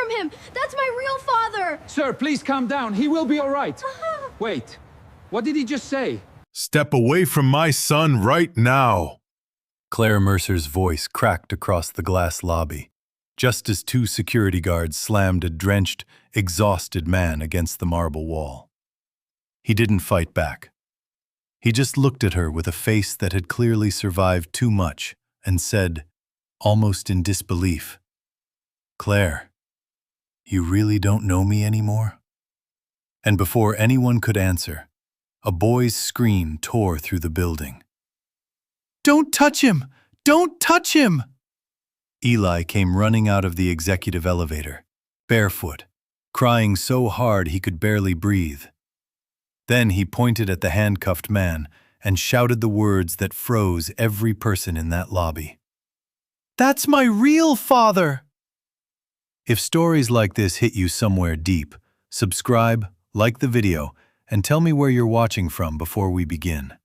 from him! That's my real father! Sir, please calm down. He will be all right. Wait, what did he just say? Step away from my son right now. Claire Mercer's voice cracked across the glass lobby, just as two security guards slammed a drenched, exhausted man against the marble wall. He didn't fight back. He just looked at her with a face that had clearly survived too much and said, almost in disbelief, "Claire, you really don't know me anymore?" And before anyone could answer, a boy's scream tore through the building. "Don't touch him! Don't touch him!" Eli came running out of the executive elevator, barefoot, crying so hard he could barely breathe. Then he pointed at the handcuffed man and shouted the words that froze every person in that lobby. "That's my real father!" If stories like this hit you somewhere deep, subscribe, like the video, and tell me where you're watching from before we begin.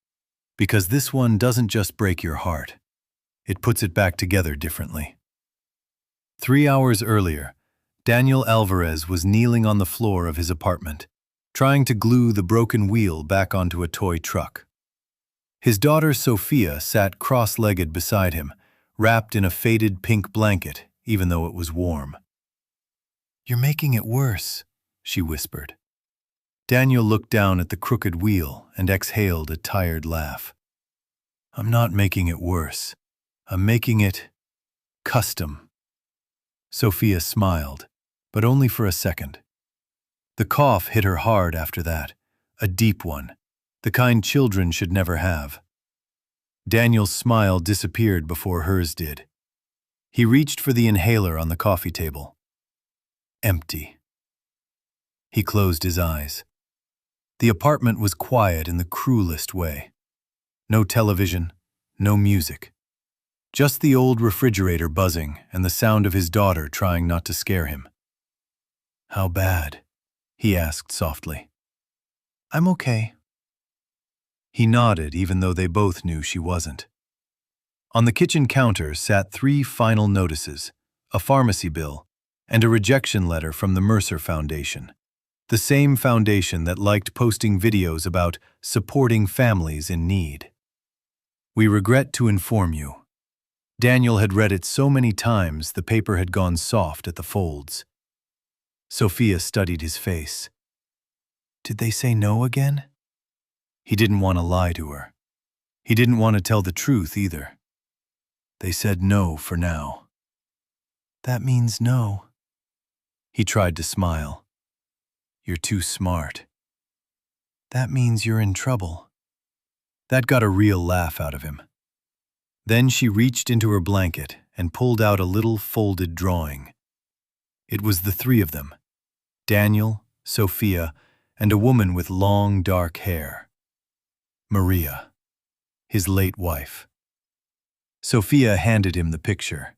Because this one doesn't just break your heart. It puts it back together differently. 3 hours earlier, Daniel Alvarez was kneeling on the floor of his apartment, trying to glue the broken wheel back onto a toy truck. His daughter Sophia sat cross-legged beside him, wrapped in a faded pink blanket, even though it was warm. "You're making it worse," she whispered. Daniel looked down at the crooked wheel and exhaled a tired laugh. "I'm not making it worse. I'm making it custom." Sophia smiled, but only for a second. The cough hit her hard after that, a deep one, the kind children should never have. Daniel's smile disappeared before hers did. He reached for the inhaler on the coffee table. Empty. He closed his eyes. The apartment was quiet in the cruelest way. No television, no music. Just the old refrigerator buzzing and the sound of his daughter trying not to scare him. "How bad?" he asked softly. "I'm okay." He nodded even though they both knew she wasn't. On the kitchen counter sat 3 final notices, a pharmacy bill, and a rejection letter from the Mercer Foundation. The same foundation that liked posting videos about supporting families in need. "We regret to inform you." Daniel had read it so many times the paper had gone soft at the folds. Sophia studied his face. Did they say no again? He didn't want to lie to her. He didn't want to tell the truth either. They said no for now. "That means no." He tried to smile. "You're too smart." "That means you're in trouble." That got a real laugh out of him. Then she reached into her blanket and pulled out a little folded drawing. It was the 3 of them, Daniel, Sophia, and a woman with long, dark hair. Maria, his late wife. Sophia handed him the picture.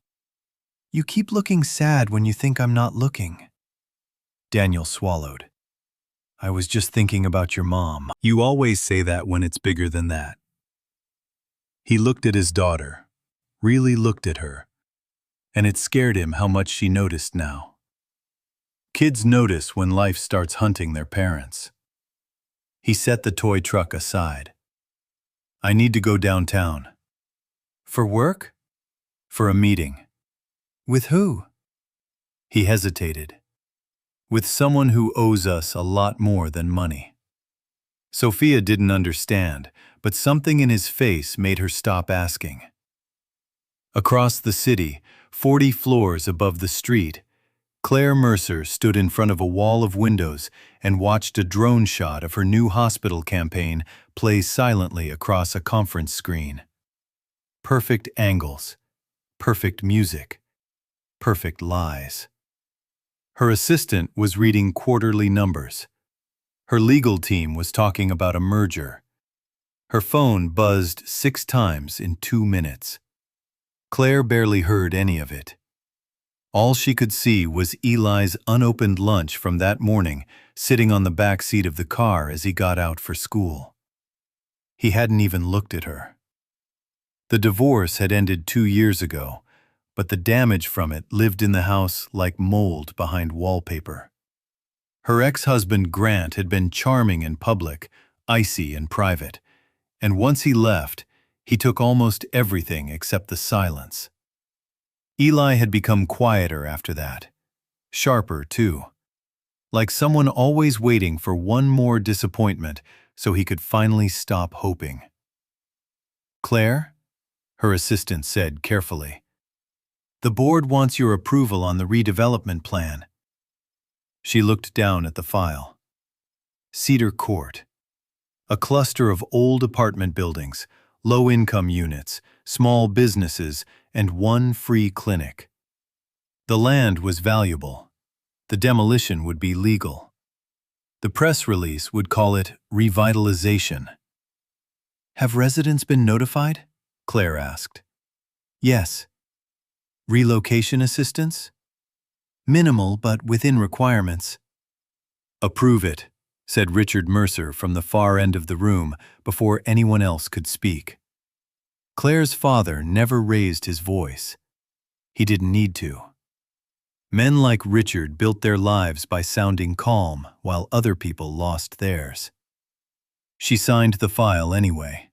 "You keep looking sad when you think I'm not looking." Daniel swallowed. "I was just thinking about your mom." "You always say that when it's bigger than that." He looked at his daughter, really looked at her, and it scared him how much she noticed now. Kids notice when life starts hunting their parents. He set the toy truck aside. "I need to go downtown." "For work?" "For a meeting." "With who?" He hesitated. "With someone who owes us a lot more than money." Sophia didn't understand, but something in his face made her stop asking. Across the city, 40 floors above the street, Claire Mercer stood in front of a wall of windows and watched a drone shot of her new hospital campaign play silently across a conference screen. Perfect angles, perfect music, perfect lies. Her assistant was reading quarterly numbers. Her legal team was talking about a merger. Her phone buzzed 6 times in 2 minutes. Claire barely heard any of it. All she could see was Eli's unopened lunch from that morning sitting on the back seat of the car as he got out for school. He hadn't even looked at her. The divorce had ended 2 years ago, but the damage from it lived in the house like mold behind wallpaper. Her ex-husband Grant had been charming in public, icy in private, and once he left, he took almost everything except the silence. Eli had become quieter after that, sharper too, like someone always waiting for one more disappointment so he could finally stop hoping. "Claire," her assistant said carefully, "the board wants your approval on the redevelopment plan." She looked down at the file. Cedar Court. A cluster of old apartment buildings, low-income units, small businesses, and one free clinic. The land was valuable. The demolition would be legal. The press release would call it revitalization. "Have residents been notified?" Claire asked. "Yes." "Relocation assistance?" "Minimal, but within requirements." "Approve it," said Richard Mercer from the far end of the room before anyone else could speak. Claire's father never raised his voice. He didn't need to. Men like Richard built their lives by sounding calm while other people lost theirs. She signed the file anyway.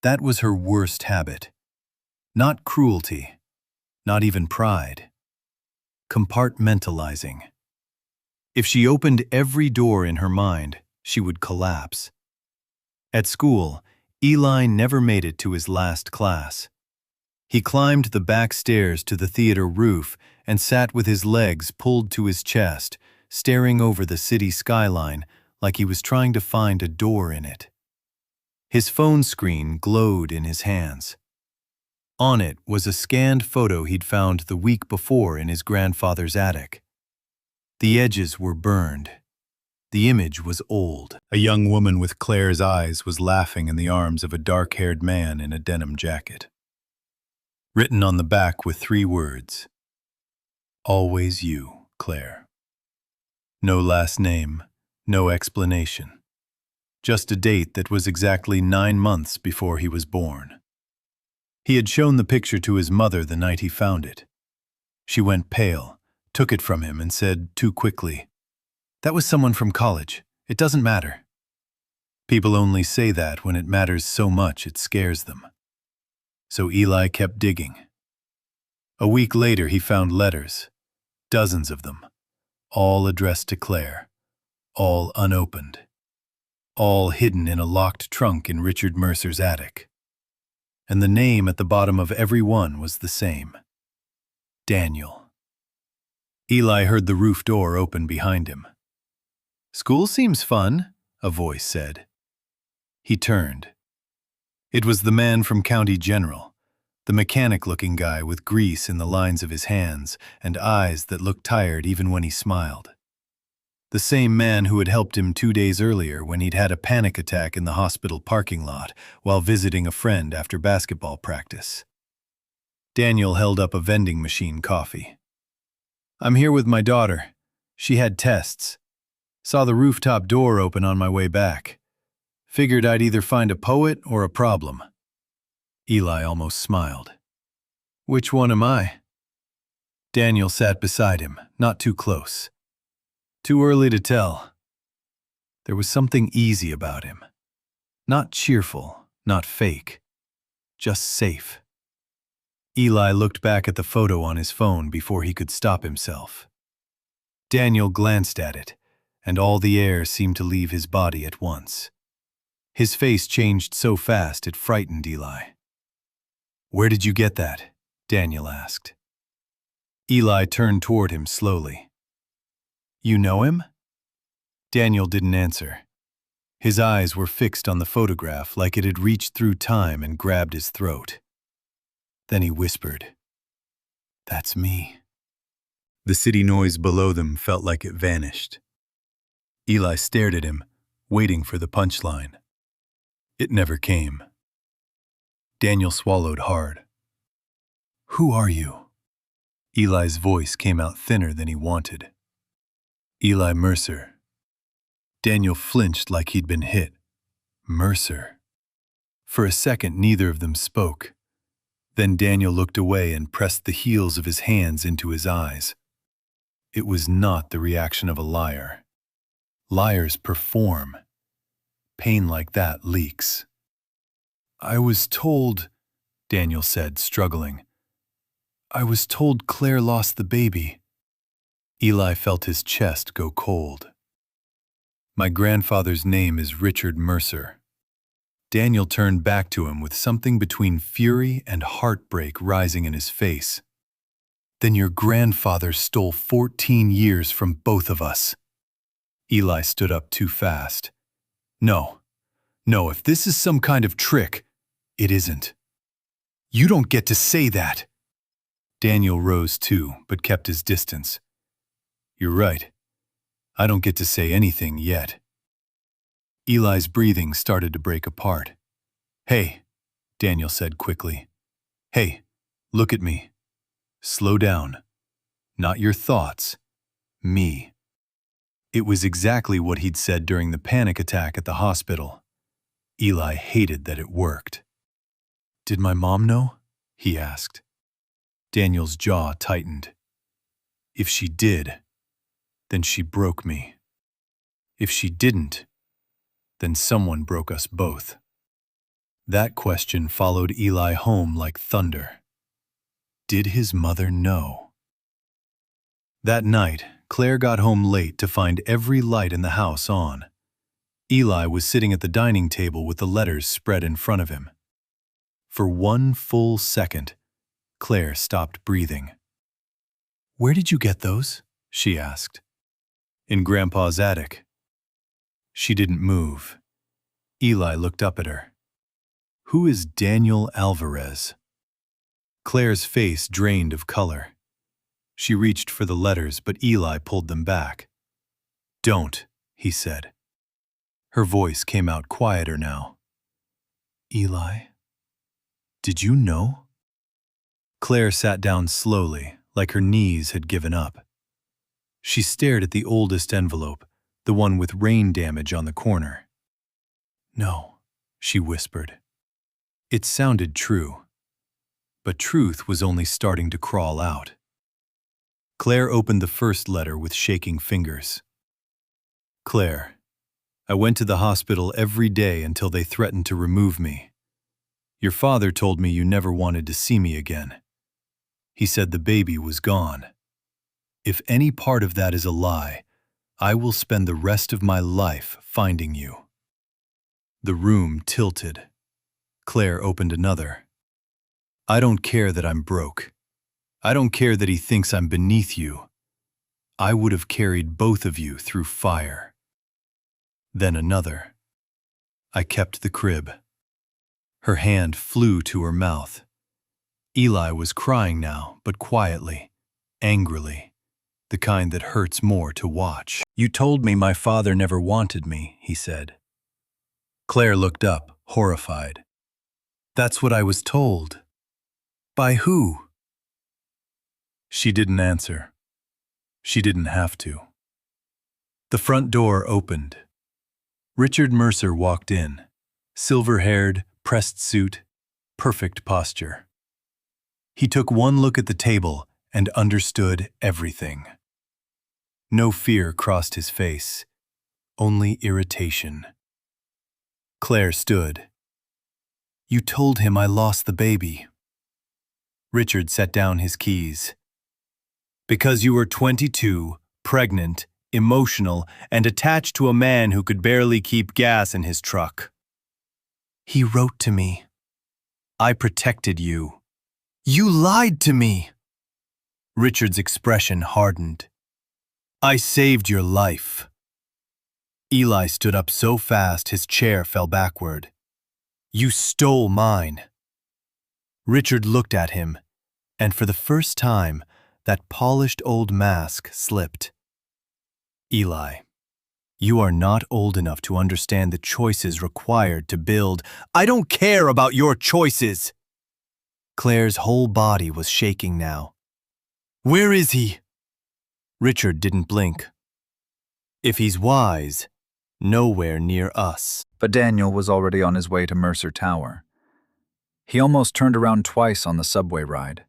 That was her worst habit. Not cruelty, not even pride. Compartmentalizing. If she opened every door in her mind, she would collapse. At school, Eli never made it to his last class. He climbed the back stairs to the theater roof and sat with his legs pulled to his chest, staring over the city skyline like he was trying to find a door in it. His phone screen glowed in his hands. On it was a scanned photo he'd found the week before in his grandfather's attic. The edges were burned. The image was old. A young woman with Claire's eyes was laughing in the arms of a dark-haired man in a denim jacket. Written on the back were 3 words. "Always you, Claire." No last name, no explanation. Just a date that was exactly 9 months before he was born. He had shown the picture to his mother the night he found it. She went pale, took it from him, and said too quickly, "That was someone from college. It doesn't matter." People only say that when it matters so much it scares them. So Eli kept digging. A week later he found letters, dozens of them, all addressed to Claire, all unopened, all hidden in a locked trunk in Richard Mercer's attic. And the name at the bottom of every one was the same. Daniel. Eli heard the roof door open behind him. "School seems fun," a voice said. He turned. It was the man from County General, the mechanic-looking guy with grease in the lines of his hands and eyes that looked tired even when he smiled. The same man who had helped him 2 days earlier when he'd had a panic attack in the hospital parking lot while visiting a friend after basketball practice. Daniel held up a vending machine coffee. "I'm here with my daughter. She had tests. Saw the rooftop door open on my way back. Figured I'd either find a poet or a problem." Eli almost smiled. "Which one am I?" Daniel sat beside him, not too close. "Too early to tell." There was something easy about him. Not cheerful, not fake, just safe. Eli looked back at the photo on his phone before he could stop himself. Daniel glanced at it, and all the air seemed to leave his body at once. His face changed so fast it frightened Eli. "Where did you get that?" Daniel asked. Eli turned toward him slowly. "You know him?" Daniel didn't answer. His eyes were fixed on the photograph like it had reached through time and grabbed his throat. Then he whispered, "That's me." The city noise below them felt like it vanished. Eli stared at him, waiting for the punchline. It never came. Daniel swallowed hard. "Who are you?" Eli's voice came out thinner than he wanted. "Eli Mercer." Daniel flinched like he'd been hit. Mercer. For a second, neither of them spoke. Then Daniel looked away and pressed the heels of his hands into his eyes. It was not the reaction of a liar. Liars perform. Pain like that leaks. "I was told," Daniel said, struggling. "I was told Claire lost the baby." Eli felt his chest go cold. "My grandfather's name is Richard Mercer." Daniel turned back to him with something between fury and heartbreak rising in his face. "Then your grandfather stole 14 years from both of us." Eli stood up too fast. No, if this is some kind of trick, it isn't. "You don't get to say that." Daniel rose too, but kept his distance. "You're right. I don't get to say anything yet." Eli's breathing started to break apart. "Hey," Daniel said quickly. "Hey, look at me. Slow down. Not your thoughts. Me." It was exactly what he'd said during the panic attack at the hospital. Eli hated that it worked. "Did my mom know?" he asked. Daniel's jaw tightened. "If she did, then she broke me. If she didn't, then someone broke us both." That question followed Eli home like thunder. Did his mother know? That night, Claire got home late to find every light in the house on. Eli was sitting at the dining table with the letters spread in front of him. For one full second, Claire stopped breathing. "Where did you get those?" she asked. "In Grandpa's attic." She didn't move. Eli looked up at her. "Who is Daniel Alvarez?" Claire's face drained of color. She reached for the letters, but Eli pulled them back. "Don't," he said. Her voice came out quieter now. "Eli, did you know?" Claire sat down slowly, like her knees had given up. She stared at the oldest envelope, the one with rain damage on the corner. "No," she whispered. It sounded true, but truth was only starting to crawl out. Claire opened the first letter with shaking fingers. "Claire, I went to the hospital every day until they threatened to remove me. Your father told me you never wanted to see me again. He said the baby was gone. If any part of that is a lie, I will spend the rest of my life finding you." The room tilted. Claire opened another. "I don't care that I'm broke. I don't care that he thinks I'm beneath you. I would have carried both of you through fire." Then another. "I kept the crib." Her hand flew to her mouth. Eli was crying now, but quietly, angrily, the kind that hurts more to watch. "You told me my father never wanted me," he said. Claire looked up, horrified. "That's what I was told." "By who?" She didn't answer. She didn't have to. The front door opened. Richard Mercer walked in, silver-haired, pressed suit, perfect posture. He took one look at the table and understood everything. No fear crossed his face, only irritation. Claire stood. "You told him I lost the baby." Richard set down his keys. "Because you were 22, pregnant, emotional, and attached to a man who could barely keep gas in his truck." "He wrote to me." "I protected you." "You lied to me." Richard's expression hardened. "I saved your life." Eli stood up so fast his chair fell backward. "You stole mine." Richard looked at him, and for the first time, that polished old mask slipped. "Eli, you are not old enough to understand the choices required to build." "I don't care about your choices!" Claire's whole body was shaking now. "Where is he?" Richard didn't blink. "If he's wise, nowhere near us." But Daniel was already on his way to Mercer Tower. He almost turned around twice on the subway ride.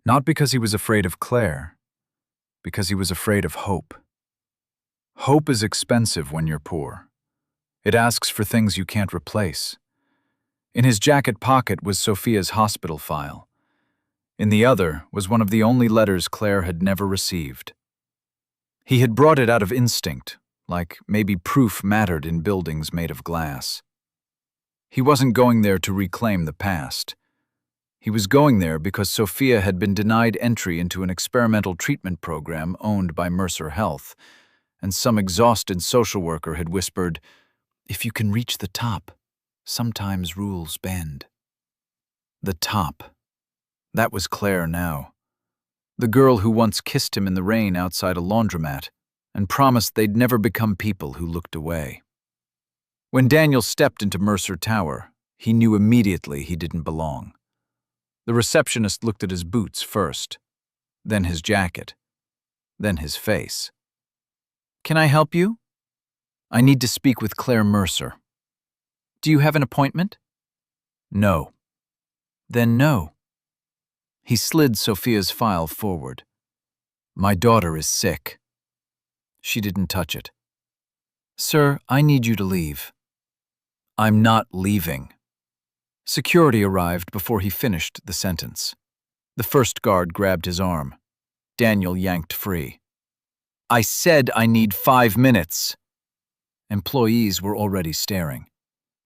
Not because he was afraid of Claire, because he was afraid of hope. Hope is expensive when you're poor. It asks for things you can't replace. In his jacket pocket was Sophia's hospital file. In the other was one of the only letters Claire had never received. He had brought it out of instinct, like maybe proof mattered in buildings made of glass. He wasn't going there to reclaim the past. He was going there because Sophia had been denied entry into an experimental treatment program owned by Mercer Health, and some exhausted social worker had whispered, "If you can reach the top, sometimes rules bend." The top. That was Claire now. The girl who once kissed him in the rain outside a laundromat and promised they'd never become people who looked away. When Daniel stepped into Mercer Tower, he knew immediately he didn't belong. The receptionist looked at his boots first, then his jacket, then his face. "Can I help you?" "I need to speak with Claire Mercer." "Do you have an appointment?" "No." "Then no." He slid Sophia's file forward. "My daughter is sick." She didn't touch it. "Sir, I need you to leave." "I'm not leaving." Security arrived before he finished the sentence. The first guard grabbed his arm. Daniel yanked free. "I said I need 5 minutes." Employees were already staring.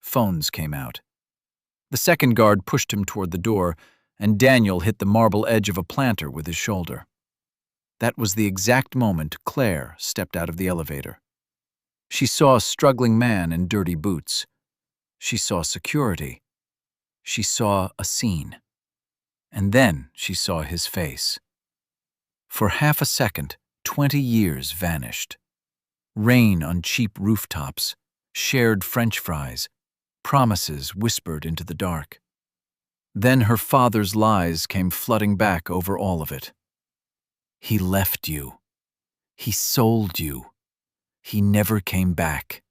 Phones came out. The second guard pushed him toward the door, and Daniel hit the marble edge of a planter with his shoulder. That was the exact moment Claire stepped out of the elevator. She saw a struggling man in dirty boots. She saw security. She saw a scene. And then she saw his face. For half a second, 20 years vanished. Rain on cheap rooftops, shared French fries, promises whispered into the dark. Then her father's lies came flooding back over all of it. He left you. He sold you. He never came back.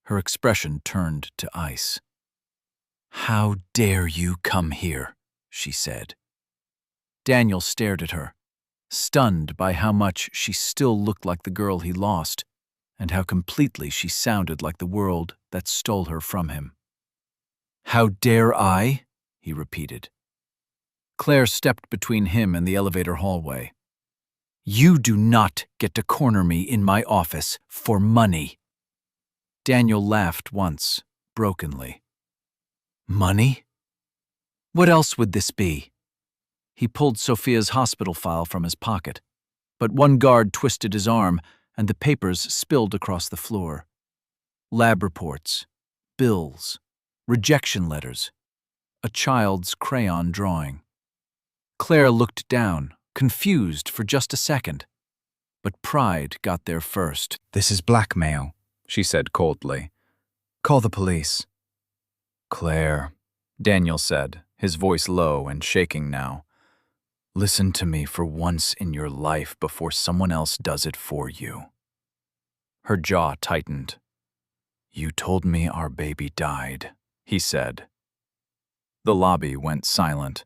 Her expression turned to ice. "How dare you come here?" she said. Daniel stared at her, stunned by how much she still looked like the girl he lost, and how completely she sounded like the world that stole her from him. "How dare I?" he repeated. Claire stepped between him and the elevator hallway. "You do not get to corner me in my office for money." Daniel laughed once, brokenly. "Money? What else would this be?" He pulled Sophia's hospital file from his pocket, but one guard twisted his arm and the papers spilled across the floor. Lab reports, bills, rejection letters, a child's crayon drawing. Claire looked down, confused for just a second. But pride got there first. "This is blackmail," she said coldly. "Call the police." "Claire," Daniel said, his voice low and shaking now. "Listen to me for once in your life before someone else does it for you." Her jaw tightened. "You told me our baby died," he said. The lobby went silent.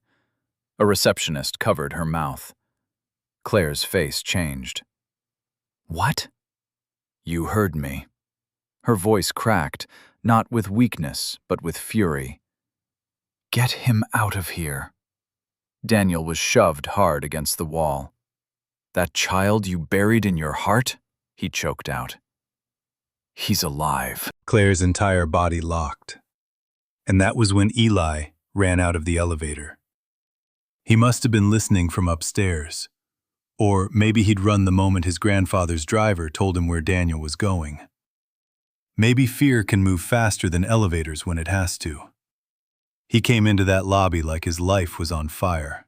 A receptionist covered her mouth. Claire's face changed. "What?" "You heard me." Her voice cracked, not with weakness, but with fury. "Get him out of here." Daniel was shoved hard against the wall. "That child you buried in your heart?" he choked out. "He's alive." Claire's entire body locked. And that was when Eli ran out of the elevator. He must have been listening from upstairs. Or maybe he'd run the moment his grandfather's driver told him where Daniel was going. Maybe fear can move faster than elevators when it has to. He came into that lobby like his life was on fire.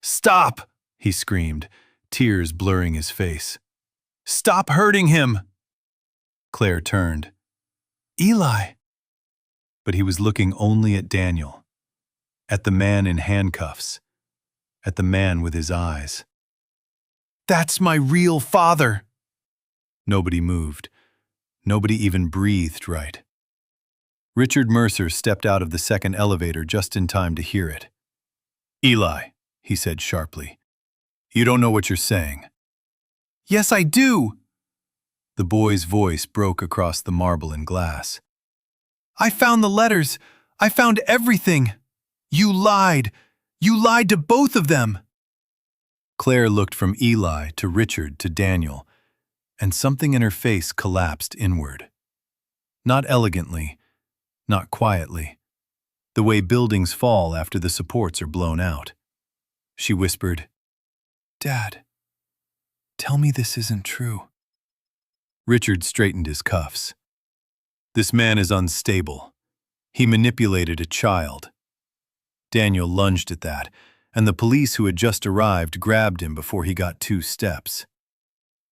"Stop!" he screamed, tears blurring his face. "Stop hurting him!" Claire turned. "Eli!" But he was looking only at Daniel, at the man in handcuffs, at the man with his eyes. "That's my real father!" Nobody moved. Nobody even breathed right. Richard Mercer stepped out of the second elevator just in time to hear it. "Eli," he said sharply, "you don't know what you're saying." "Yes, I do!" The boy's voice broke across the marble and glass. "I found the letters. I found everything. You lied. You lied to both of them." Claire looked from Eli to Richard to Daniel, and something in her face collapsed inward. Not elegantly, not quietly, the way buildings fall after the supports are blown out. She whispered, "Dad, tell me this isn't true." Richard straightened his cuffs. "This man is unstable. He manipulated a child." Daniel lunged at that, and the police who had just arrived grabbed him before he got 2 steps.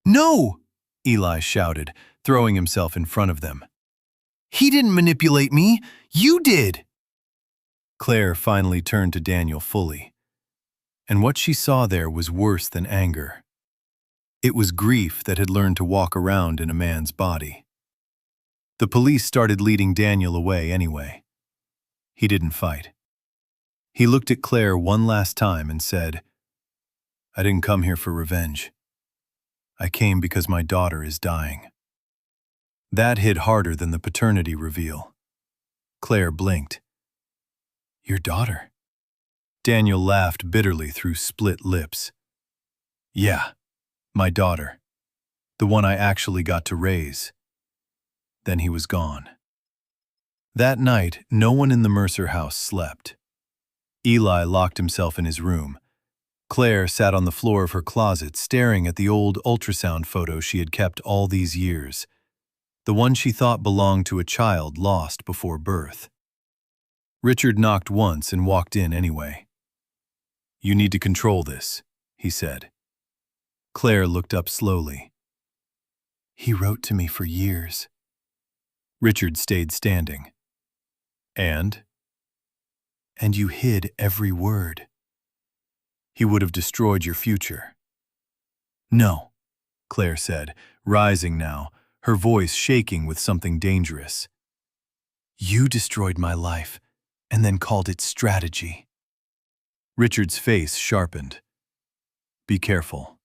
"No!" Eli shouted, throwing himself in front of them. "He didn't manipulate me! You did!" Claire finally turned to Daniel fully, and what she saw there was worse than anger. It was grief that had learned to walk around in a man's body. The police started leading Daniel away anyway. He didn't fight. He looked at Claire one last time and said, "I didn't come here for revenge. I came because my daughter is dying." That hit harder than the paternity reveal. Claire blinked. "Your daughter?" Daniel laughed bitterly through split lips. "Yeah, my daughter. The one I actually got to raise." Then he was gone. That night, no one in the Mercer house slept. Eli locked himself in his room. Claire sat on the floor of her closet staring at the old ultrasound photo she had kept all these years, the one she thought belonged to a child lost before birth. Richard knocked once and walked in anyway. "You need to control this," he said. Claire looked up slowly. "He wrote to me for years." Richard stayed standing. "And you hid every word. He would have destroyed your future." "No," Claire said, rising now, her voice shaking with something dangerous. "You destroyed my life and then called it strategy." Richard's face sharpened. "Be careful."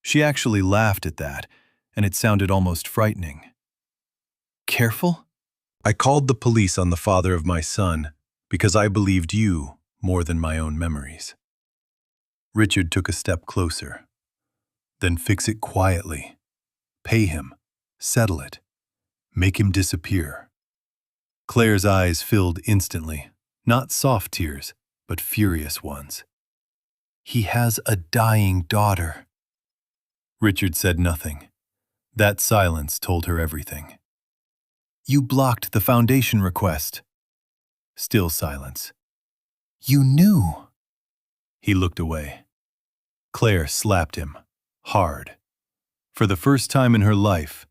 She actually laughed at that, and it sounded almost frightening. "Careful?" "I called the police on the father of my son because I believed you more than my own memories." Richard took a step closer. "Then fix it quietly. Pay him. Settle it. Make him disappear." Claire's eyes filled instantly, not soft tears, but furious ones. "He has a dying daughter." Richard said nothing. That silence told her everything. "You blocked the foundation request." Still silence. "You knew." He looked away. Claire slapped him, hard. For the first time in her life,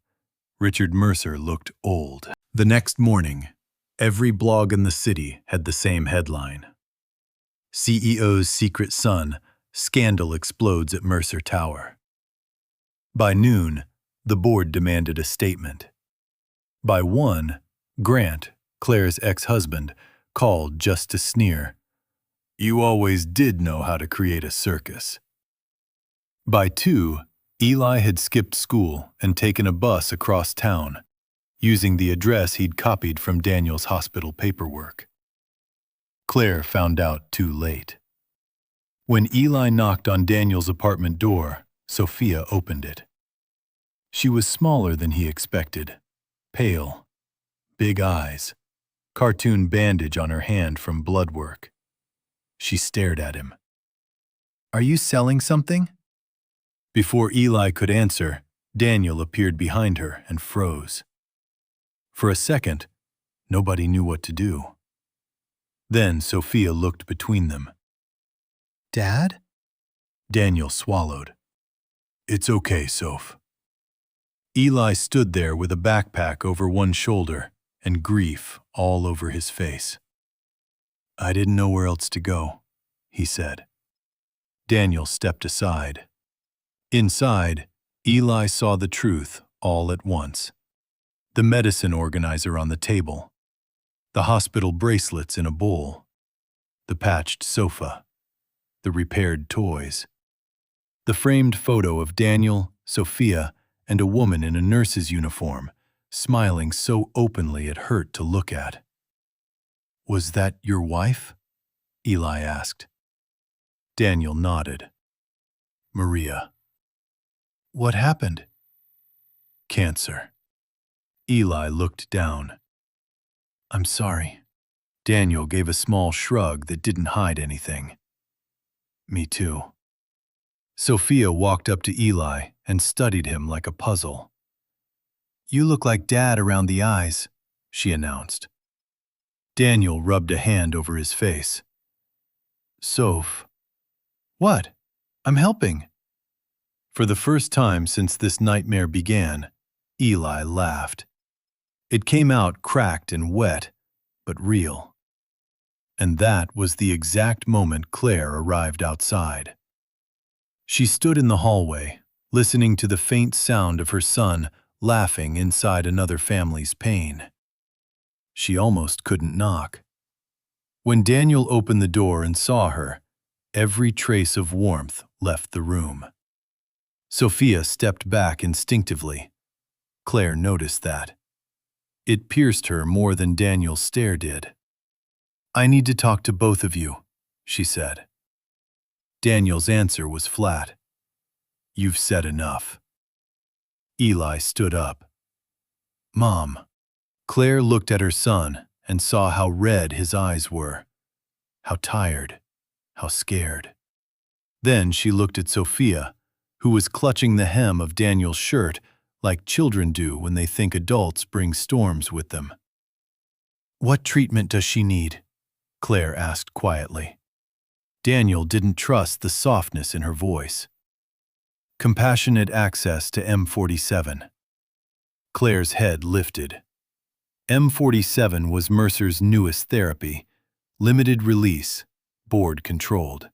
Richard Mercer looked old. The next morning, every blog in the city had the same headline. CEO's secret son, scandal explodes at Mercer Tower. By noon, the board demanded a statement. By 1, Grant, Claire's ex-husband, called just to sneer. "You always did know how to create a circus." By 2, Eli had skipped school and taken a bus across town, using the address he'd copied from Daniel's hospital paperwork. Claire found out too late. When Eli knocked on Daniel's apartment door, Sophia opened it. She was smaller than he expected, pale, big eyes, cartoon bandage on her hand from blood work. She stared at him. "Are you selling something?" Before Eli could answer, Daniel appeared behind her and froze. For a second, nobody knew what to do. Then Sophia looked between them. "Dad?" Daniel swallowed. "It's okay, Soph." Eli stood there with a backpack over one shoulder and grief all over his face. "I didn't know where else to go," he said. Daniel stepped aside. Inside, Eli saw the truth all at once. The medicine organizer on the table, The hospital bracelets in a bowl, the patched sofa, the repaired toys, the framed photo of Daniel, Sophia, and a woman in a nurse's uniform, smiling so openly it hurt to look at. "Was that your wife?" Eli asked. Daniel nodded. "Maria." "What happened?" "Cancer." Eli looked down. "I'm sorry." Daniel gave a small shrug that didn't hide anything. "Me too." Sophia walked up to Eli and studied him like a puzzle. "You look like Dad around the eyes," she announced. Daniel rubbed a hand over his face. "Soph." "What? I'm helping." For the first time since this nightmare began, Eli laughed. It came out cracked and wet, but real. And that was the exact moment Claire arrived outside. She stood in the hallway, listening to the faint sound of her son laughing inside another family's pain. She almost couldn't knock. When Daniel opened the door and saw her, every trace of warmth left the room. Sophia stepped back instinctively. Claire noticed that. It pierced her more than Daniel's stare did. "I need to talk to both of you," she said. Daniel's answer was flat. "You've said enough." Eli stood up. "Mom." Claire looked at her son and saw how red his eyes were, how tired, how scared. Then she looked at Sophia, who was clutching the hem of Daniel's shirt like children do when they think adults bring storms with them. "What treatment does she need?" Claire asked quietly. Daniel didn't trust the softness in her voice. "Compassionate access to M47. Claire's head lifted. M47 was Mercer's newest therapy, limited release, board-controlled.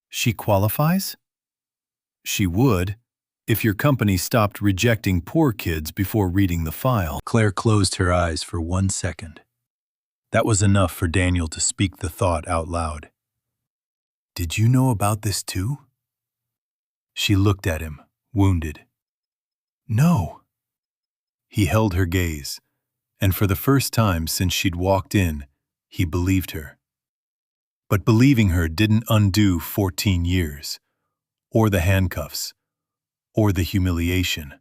"She qualifies?" "She would, if your company stopped rejecting poor kids before reading the file." Claire closed her eyes for 1 second. That was enough for Daniel to speak the thought out loud. "Did you know about this too?" She looked at him, wounded. "No." He held her gaze, and for the first time since she'd walked in, he believed her. But believing her didn't undo 14 years, or the handcuffs, or the humiliation,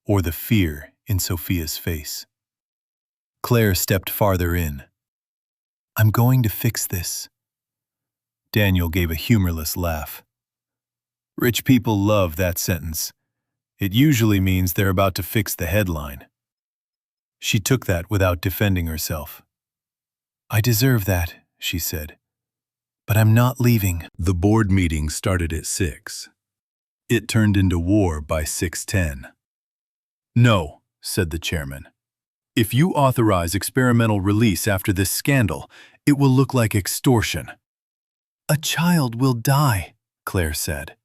or the fear in Sophia's face. Claire stepped farther in. "I'm going to fix this." Daniel gave a humorless laugh. Rich people love that sentence. It usually means they're about to fix the headline. She took that without defending herself. "I deserve that," she said. "But I'm not leaving." The board meeting started at 6. It turned into war by 6:10. "No," said the chairman. "If you authorize experimental release after this scandal, it will look like extortion." "A child will die," Claire said.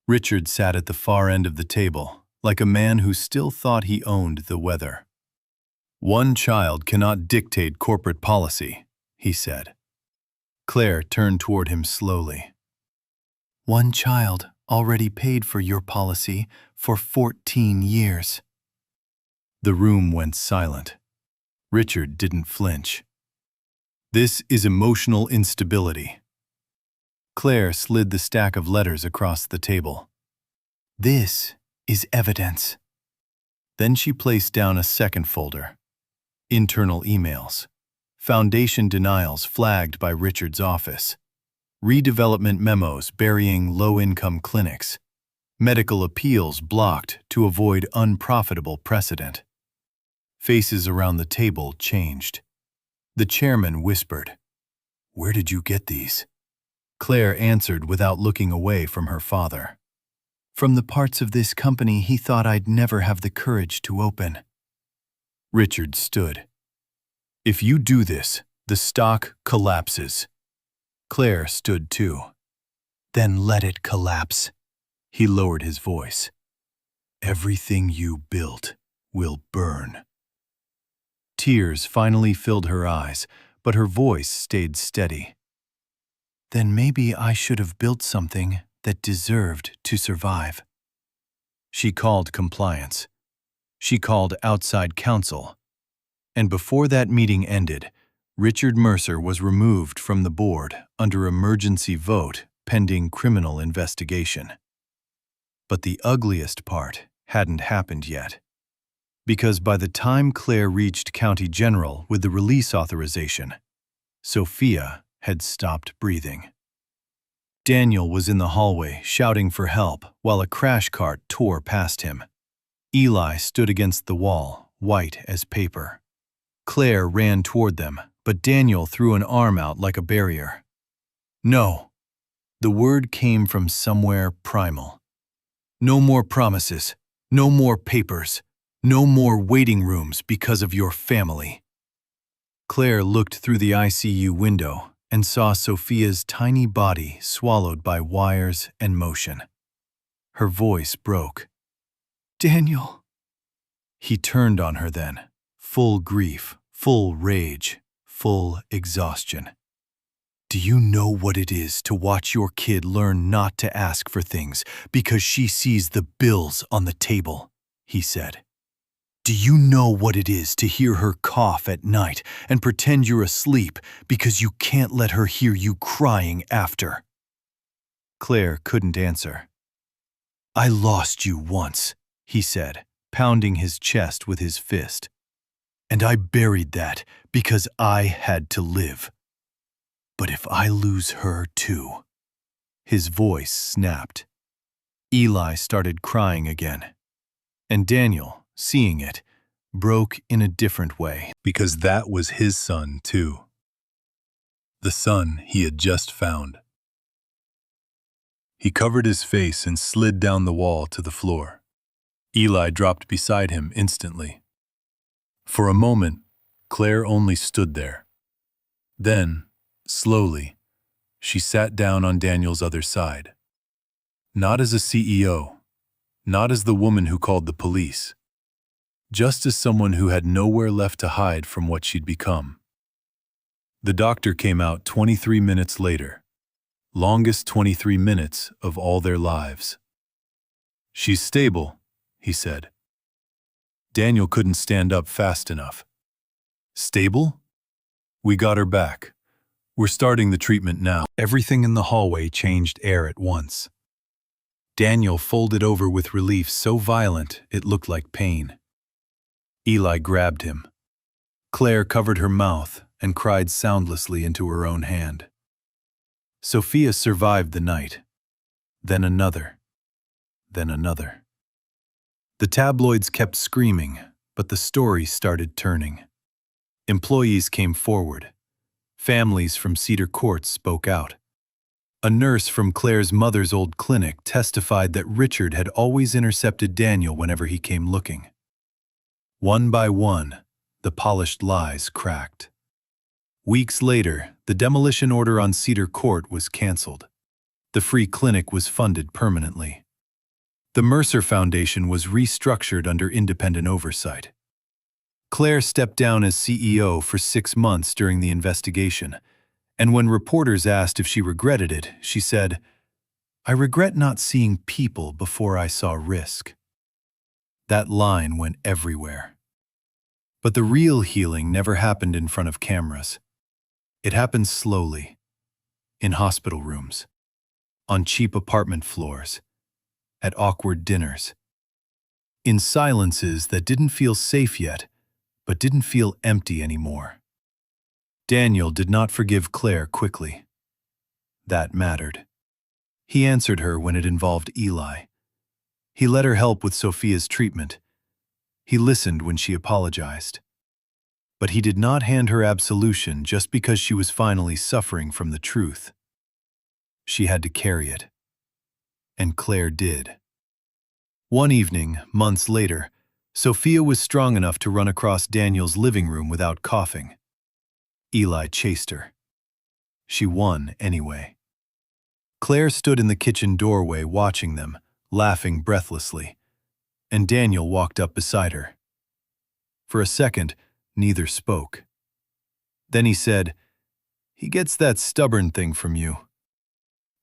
Richard sat at the far end of the table, like a man who still thought he owned the weather. "One child cannot dictate corporate policy," he said. Claire turned toward him slowly. "One child already paid for your policy for 14 years. The room went silent. Richard didn't flinch. "This is emotional instability." Claire slid the stack of letters across the table. "This is evidence." Then she placed down a second folder. Internal emails. Foundation denials flagged by Richard's office. Redevelopment memos burying low-income clinics. Medical appeals blocked to avoid unprofitable precedent. Faces around the table changed. The chairman whispered, "Where did you get these?" Claire answered without looking away from her father. "From the parts of this company he thought I'd never have the courage to open." Richard stood. "If you do this, the stock collapses." Claire stood too. "Then let it collapse." He lowered his voice. "Everything you built will burn." Tears finally filled her eyes, but her voice stayed steady. Then maybe I should have built something that deserved to survive. She called compliance. She called outside counsel. And before that meeting ended, Richard Mercer was removed from the board under emergency vote pending criminal investigation. But the ugliest part hadn't happened yet. Because by the time Claire reached County General with the release authorization, Sophia had stopped breathing. Daniel was in the hallway shouting for help while a crash cart tore past him. Eli stood against the wall, white as paper. Claire ran toward them, but Daniel threw an arm out like a barrier. No. The word came from somewhere primal. No more promises. No more papers. No more waiting rooms because of your family. Claire looked through the ICU window and saw Sophia's tiny body swallowed by wires and motion. Her voice broke. Daniel. He turned on her then, full grief, full rage, full exhaustion. Do you know what it is to watch your kid learn not to ask for things because she sees the bills on the table? He said. Do you know what it is to hear her cough at night and pretend you're asleep because you can't let her hear you crying after? Claire couldn't answer. I lost you once, he said, pounding his chest with his fist. And I buried that because I had to live. But if I lose her too... His voice snapped. Eli started crying again. And Daniel, seeing it, broke in a different way. Because that was his son, too. The son he had just found. He covered his face and slid down the wall to the floor. Eli dropped beside him instantly. For a moment, Claire only stood there. Then, slowly, she sat down on Daniel's other side. Not as a CEO, not as the woman who called the police, just as someone who had nowhere left to hide from what she'd become. The doctor came out 23 minutes later, longest 23 minutes of all their lives. She's stable, he said. Daniel couldn't stand up fast enough. Stable? We got her back. We're starting the treatment now. Everything in the hallway changed air at once. Daniel folded over with relief so violent it looked like pain. Eli grabbed him. Claire covered her mouth and cried soundlessly into her own hand. Sophia survived the night. Then another. Then another. The tabloids kept screaming, but the story started turning. Employees came forward. Families from Cedar Court spoke out. A nurse from Claire's mother's old clinic testified that Richard had always intercepted Daniel whenever he came looking. One by one, the polished lies cracked. Weeks later, the demolition order on Cedar Court was canceled. The free clinic was funded permanently. The Mercer Foundation was restructured under independent oversight. Claire stepped down as CEO for 6 months during the investigation, and when reporters asked if she regretted it, she said, "I regret not seeing people before I saw risk." That line went everywhere. But the real healing never happened in front of cameras. It happened slowly, in hospital rooms, on cheap apartment floors, at awkward dinners, in silences that didn't feel safe yet, but didn't feel empty anymore. Daniel did not forgive Claire quickly. That mattered. He answered her when it involved Eli. He let her help with Sophia's treatment. He listened when she apologized. But he did not hand her absolution just because she was finally suffering from the truth. She had to carry it. And Claire did. One evening, months later, Sophia was strong enough to run across Daniel's living room without coughing. Eli chased her. She won anyway. Claire stood in the kitchen doorway watching them, laughing breathlessly, and Daniel walked up beside her. For a second, Neither spoke. Then he said, "He gets that stubborn thing from you."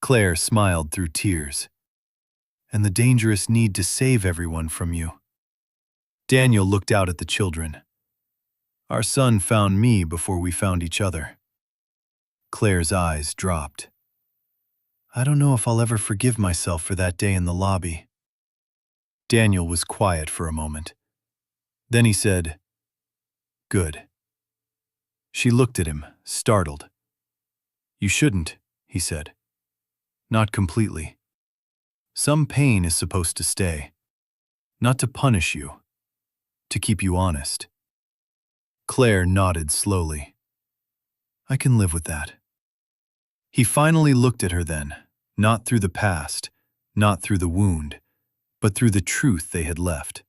Claire smiled through tears. "And the dangerous need to save everyone from you." Daniel looked out at the children. "Our son found me before we found each other." Claire's eyes dropped. "I don't know if I'll ever forgive myself for that day in the lobby." Daniel was quiet for a moment. Then he said, "Good." She looked at him, startled. "You shouldn't," he said. "Not completely. Some pain is supposed to stay. Not to punish you, to keep you honest." Claire nodded slowly. "I can live with that." He finally looked at her then, not through the past, not through the wound, but through the truth they had left.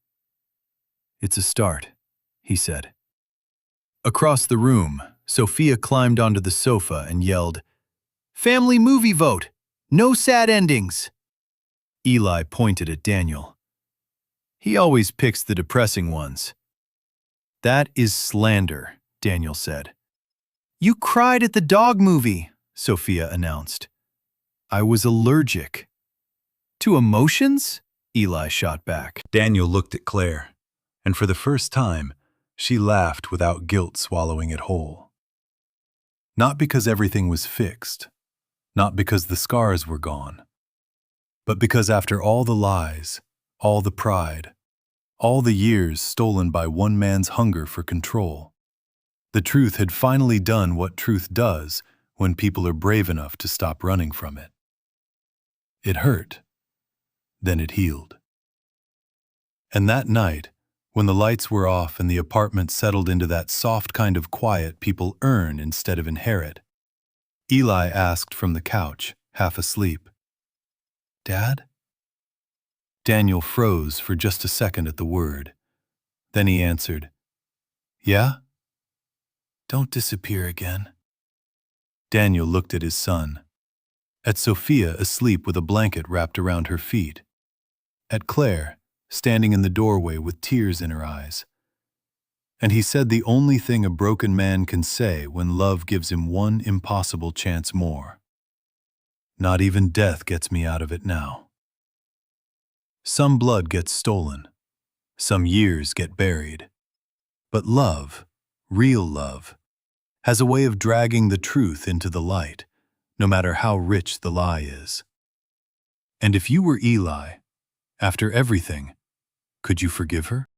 "It's a start," he said. Across the room, Sophia climbed onto the sofa and yelled, "Family movie vote! No sad endings!" Eli pointed at Daniel. "He always picks the depressing ones." "That is slander," Daniel said. "You cried at the dog movie," Sophia announced. "I was allergic." "To emotions?" Eli shot back. Daniel looked at Claire, and for the first time, she laughed without guilt swallowing it whole. Not because everything was fixed, not because the scars were gone, but because after all the lies, all the pride, all the years stolen by one man's hunger for control, the truth had finally done what truth does when people are brave enough to stop running from it. It hurt. Then it healed. And that night, when the lights were off and the apartment settled into that soft kind of quiet people earn instead of inherit, Eli asked from the couch, half asleep, "Dad?" Daniel froze for just a second at the word. Then he answered, "Yeah? Don't disappear again." Daniel looked at his son, at Sophia asleep with a blanket wrapped around her feet, at Claire standing in the doorway with tears in her eyes. And he said the only thing a broken man can say when love gives him one impossible chance more. "Not even death gets me out of it now." Some blood gets stolen. Some years get buried. But love, real love, has a way of dragging the truth into the light, no matter how rich the lie is. And if you were Eli, after everything, could you forgive her?